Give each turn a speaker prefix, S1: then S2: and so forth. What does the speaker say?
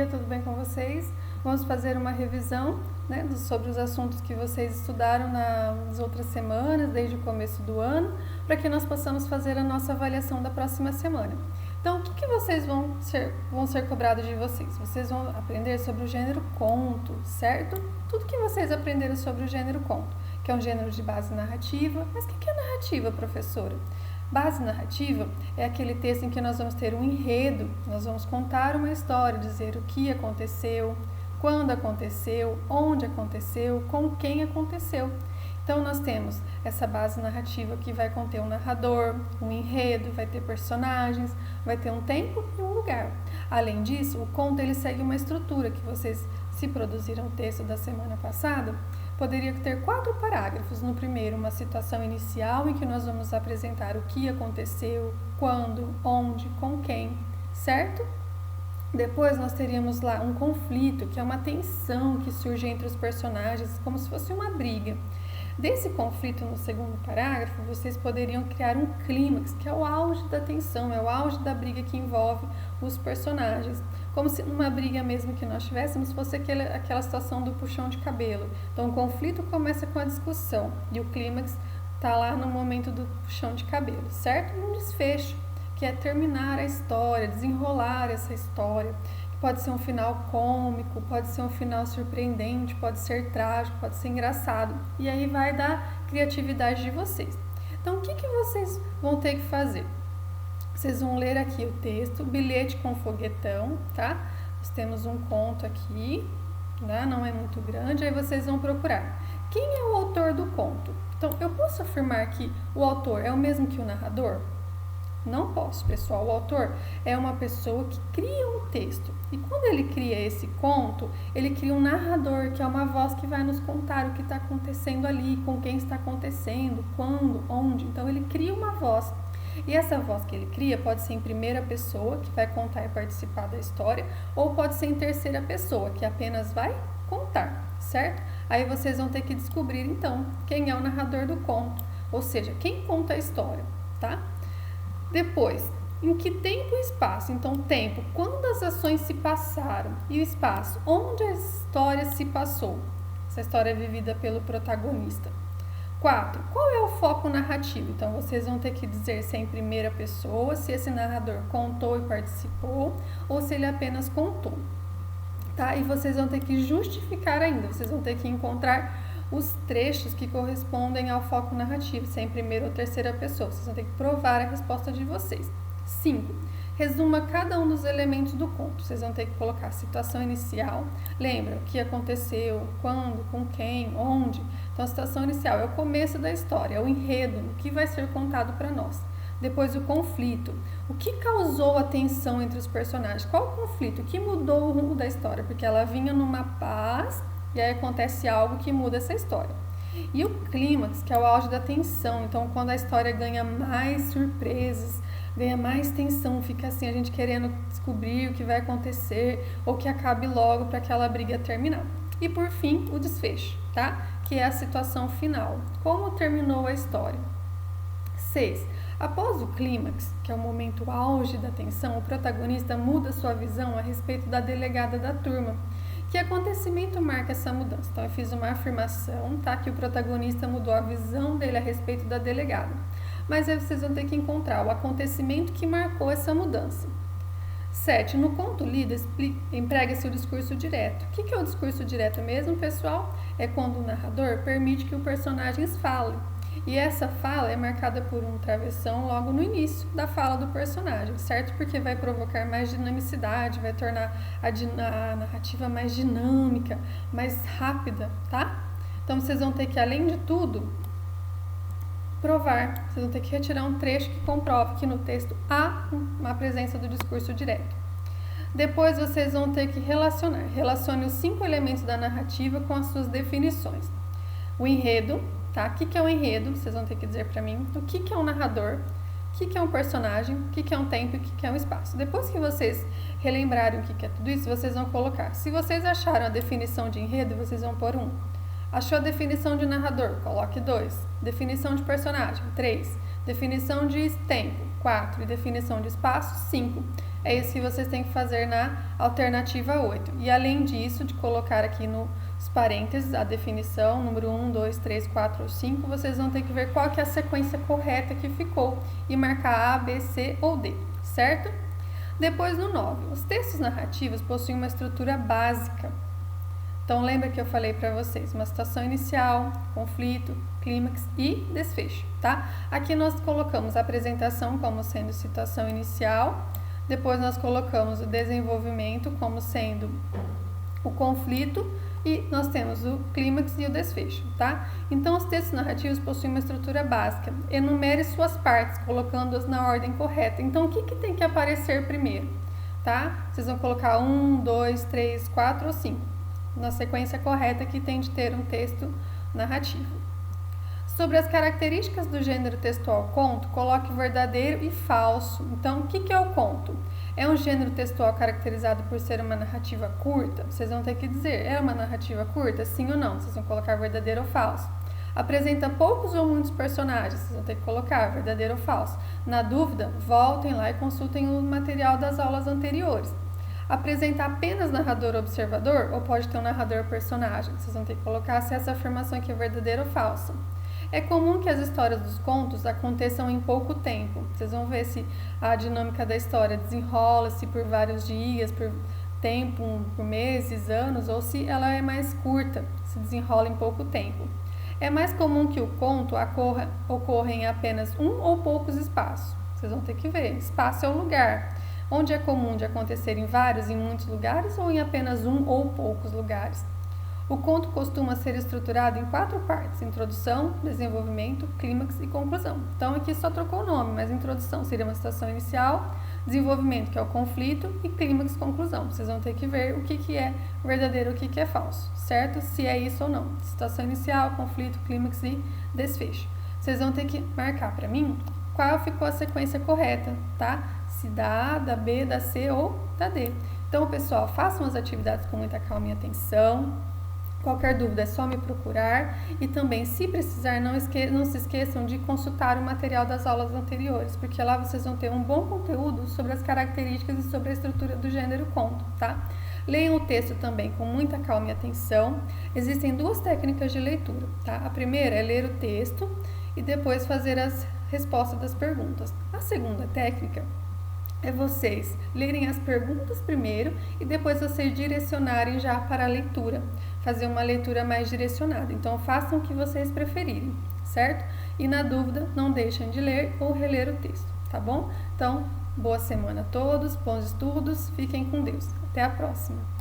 S1: dia, tudo bem com vocês? Vamos fazer uma revisão, né, sobre os assuntos que vocês estudaram nas outras semanas, desde o começo do ano, para que nós possamos fazer a nossa avaliação da próxima semana. Então, o que vocês vão ser cobrados de vocês? Vocês vão aprender sobre o gênero conto, certo? Tudo que vocês aprenderam sobre o gênero conto, que é um gênero de base narrativa. Mas o que é narrativa, professora? Base narrativa é aquele texto em que nós vamos ter um enredo, nós vamos contar uma história, dizer o que aconteceu, quando aconteceu, onde aconteceu, com quem aconteceu. Então, nós temos essa base narrativa que vai conter um narrador, um enredo, vai ter personagens, vai ter um tempo e um lugar. Além disso, o conto ele segue uma estrutura que vocês, se produziram o texto da semana passada, poderia ter 4 parágrafos. No primeiro, uma situação inicial em que nós vamos apresentar o que aconteceu, quando, onde, com quem, certo? Depois nós teríamos lá um conflito, que é uma tensão que surge entre os personagens, como se fosse uma briga. Desse conflito, no segundo parágrafo, vocês poderiam criar um clímax, que é o auge da tensão, é o auge da briga que envolve os personagens. Como se numa briga mesmo que nós tivéssemos fosse aquela situação do puxão de cabelo. Então, o conflito começa com a discussão e o clímax está lá no momento do puxão de cabelo, certo? E um desfecho, que é terminar a história, desenrolar essa história. Pode ser um final cômico, pode ser um final surpreendente, pode ser trágico, pode ser engraçado. E aí vai da criatividade de vocês. Então, o que vocês vão ter que fazer? Vocês vão ler aqui o texto, bilhete com foguetão, tá? Nós temos um conto aqui, né? Não é muito grande, aí vocês vão procurar. Quem é o autor do conto? Então, eu posso afirmar que o autor é o mesmo que o narrador? Não posso, pessoal. O autor é uma pessoa que cria um texto. E quando ele cria esse conto, ele cria um narrador, que é uma voz que vai nos contar o que está acontecendo ali, com quem está acontecendo, quando, onde. Então, ele cria uma voz. E essa voz que ele cria pode ser em primeira pessoa, que vai contar e participar da história, ou pode ser em terceira pessoa, que apenas vai contar, certo? Aí vocês vão ter que descobrir, então, quem é o narrador do conto, ou seja, quem conta a história, tá? Depois, em que tempo e espaço? Então, tempo, quando as ações se passaram, e o espaço, onde a história se passou. Essa história é vivida pelo protagonista. 4. Qual é o foco narrativo? Então, vocês vão ter que dizer se é em primeira pessoa, se esse narrador contou e participou, ou se ele apenas contou. Tá? E vocês vão ter que justificar ainda, vocês vão ter que encontrar os trechos que correspondem ao foco narrativo, se é em primeira ou terceira pessoa. Vocês vão ter que provar a resposta de vocês. 5. Resuma cada um dos elementos do conto. Vocês vão ter que colocar a situação inicial. Lembra o que aconteceu, quando, com quem, onde. Então, a situação inicial é o começo da história, é o enredo, o que vai ser contado para nós. Depois, o conflito. O que causou a tensão entre os personagens? Qual o conflito? O que mudou o rumo da história? Porque ela vinha numa paz e aí acontece algo que muda essa história. E o clímax, que é o auge da tensão. Então, quando a história ganha mais surpresas, ganha mais tensão, fica assim, a gente querendo descobrir o que vai acontecer ou que acabe logo para aquela briga terminar. E por fim, o desfecho, tá? Que é a situação final. Como terminou a história? 6. Após o clímax, que é o momento auge da tensão, o protagonista muda sua visão a respeito da delegada da turma. Que acontecimento marca essa mudança? Então, eu fiz uma afirmação, tá? Que o protagonista mudou a visão dele a respeito da delegada. Mas aí vocês vão ter que encontrar o acontecimento que marcou essa mudança. 7. No conto lido, emprega-se o discurso direto. O que é o discurso direto mesmo, pessoal? É quando o narrador permite que os personagens falem. E essa fala é marcada por um travessão logo no início da fala do personagem, certo? Porque vai provocar mais dinamicidade, vai tornar a narrativa mais dinâmica, mais rápida, tá? Então, vocês vão ter que, além de tudo, provar. Vocês vão ter que retirar um trecho que comprove que no texto há uma presença do discurso direto. Depois, vocês vão ter que relacionar. Relacione os 5 elementos da narrativa com as suas definições. O enredo. Tá? O que é um enredo? Vocês vão ter que dizer para mim o que é um narrador, o que é um personagem, o que é um tempo e o que é um espaço. Depois que vocês relembrarem o que é tudo isso, vocês vão colocar. Se vocês acharam a definição de enredo, vocês vão pôr 1. Achou a definição de narrador? Coloque 2. Definição de personagem? 3. Definição de tempo? 4. E definição de espaço? 5. É isso que vocês têm que fazer na alternativa 8. E além disso, de colocar aqui nos parênteses a definição, número 1, 2, 3, 4 ou 5, vocês vão ter que ver qual que é a sequência correta que ficou e marcar A, B, C ou D, certo? Depois no 9, os textos narrativos possuem uma estrutura básica. Então lembra que eu falei para vocês, uma situação inicial, conflito, clímax e desfecho, tá? Aqui nós colocamos a apresentação como sendo situação inicial, depois nós colocamos o desenvolvimento como sendo o conflito e nós temos o clímax e o desfecho, tá? Então os textos narrativos possuem uma estrutura básica. Enumere suas partes, colocando-as na ordem correta. Então o que tem que aparecer primeiro, tá? Vocês vão colocar 1, 2, 3, 4 ou 5. Na sequência correta que tem de ter um texto narrativo. Sobre as características do gênero textual conto, coloque verdadeiro e falso. Então, o que é o conto? É um gênero textual caracterizado por ser uma narrativa curta? Vocês vão ter que dizer, é uma narrativa curta? Sim ou não? Vocês vão colocar verdadeiro ou falso. Apresenta poucos ou muitos personagens? Vocês vão ter que colocar verdadeiro ou falso. Na dúvida, voltem lá e consultem o material das aulas anteriores. Apresenta apenas narrador observador ou pode ter um narrador personagem? Vocês vão ter que colocar se essa afirmação aqui é verdadeira ou falsa. É comum que as histórias dos contos aconteçam em pouco tempo. Vocês vão ver se a dinâmica da história desenrola-se por vários dias, por tempo, por meses, anos, ou se ela é mais curta, se desenrola em pouco tempo. É mais comum que o conto ocorra em apenas um ou poucos espaços. Vocês vão ter que ver. Espaço é o lugar. Onde é comum de acontecer em vários, em muitos lugares ou em apenas um ou poucos lugares. O conto costuma ser estruturado em 4 partes: introdução, desenvolvimento, clímax e conclusão. Então aqui só trocou o nome, mas introdução seria uma situação inicial, desenvolvimento que é o conflito e clímax, conclusão. Vocês vão ter que ver o que é verdadeiro e o que é falso, certo? Se é isso ou não. Situação inicial, conflito, clímax e desfecho. Vocês vão ter que marcar para mim qual ficou a sequência correta, tá? Se da A, da B, da C ou da D. Então, pessoal, façam as atividades com muita calma e atenção. Qualquer dúvida é só me procurar. E também, se precisar, não se esqueçam de consultar o material das aulas anteriores, porque lá vocês vão ter um bom conteúdo sobre as características e sobre a estrutura do gênero conto, tá? Leiam o texto também com muita calma e atenção. Existem 2 técnicas de leitura, tá? A primeira é ler o texto e depois fazer as respostas das perguntas. A segunda técnica é vocês lerem as perguntas primeiro e depois vocês direcionarem já para a leitura, fazer uma leitura mais direcionada. Então, façam o que vocês preferirem, certo? E na dúvida, não deixem de ler ou reler o texto, tá bom? Então, boa semana a todos, bons estudos, fiquem com Deus. Até a próxima!